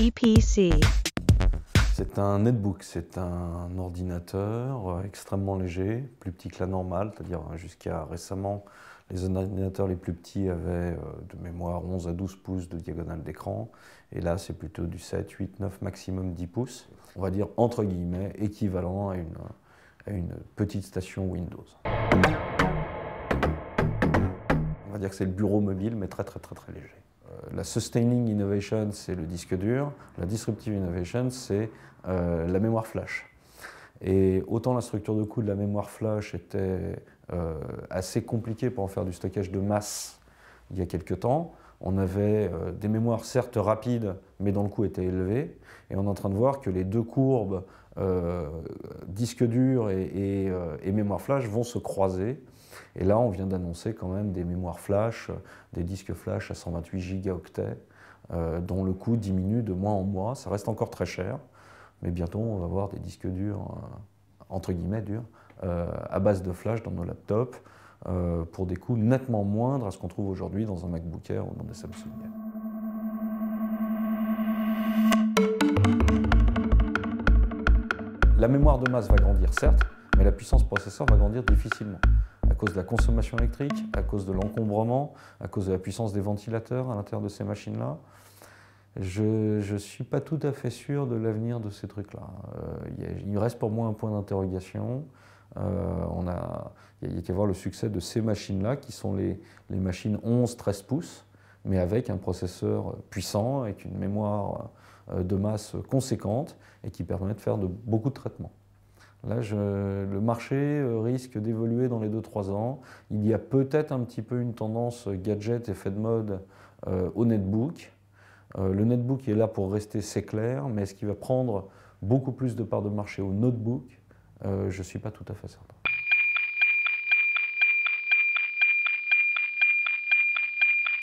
EPC. C'est un netbook, c'est un ordinateur extrêmement léger, plus petit que la normale, c'est-à-dire jusqu'à récemment, les ordinateurs les plus petits avaient de mémoire 11 à 12 pouces de diagonale d'écran, et là c'est plutôt du 7, 8, 9, maximum 10 pouces, on va dire entre guillemets équivalent à une petite station Windows. On va dire que c'est le bureau mobile, mais très léger. La Sustaining Innovation, c'est le disque dur. La Disruptive Innovation, c'est la mémoire flash. Et autant la structure de coût de la mémoire flash était assez compliquée pour en faire du stockage de masse il y a quelques temps, on avait des mémoires certes rapides, mais dont le coût était élevé. Et on est en train de voir que les deux courbes, disque dur et mémoire flash, vont se croiser. Et là, on vient d'annoncer quand même des mémoires flash, des disques flash à 128 gigaoctets, dont le coût diminue de mois en mois. Ça reste encore très cher, mais bientôt on va avoir des disques durs, entre guillemets durs, à base de flash dans nos laptops, pour des coûts nettement moindres à ce qu'on trouve aujourd'hui dans un MacBook Air ou dans des Samsung. La mémoire de masse va grandir certes, mais la puissance processeur va grandir difficilement, à cause de la consommation électrique, à cause de l'encombrement, à cause de la puissance des ventilateurs à l'intérieur de ces machines-là. Je ne suis pas tout à fait sûr de l'avenir de ces trucs-là. Il reste pour moi un point d'interrogation. Il y a qu'à voir le succès de ces machines-là, qui sont les machines 11-13 pouces, mais avec un processeur puissant, avec une mémoire de masse conséquente, et qui permet de faire beaucoup de traitements. Là, le marché risque d'évoluer dans les 2-3 ans. Il y a peut-être un petit peu une tendance gadget, effet de mode au netbook. Le netbook est là pour rester, c'est clair, mais est-ce qu'il va prendre beaucoup plus de parts de marché au notebook? Je ne suis pas tout à fait certain.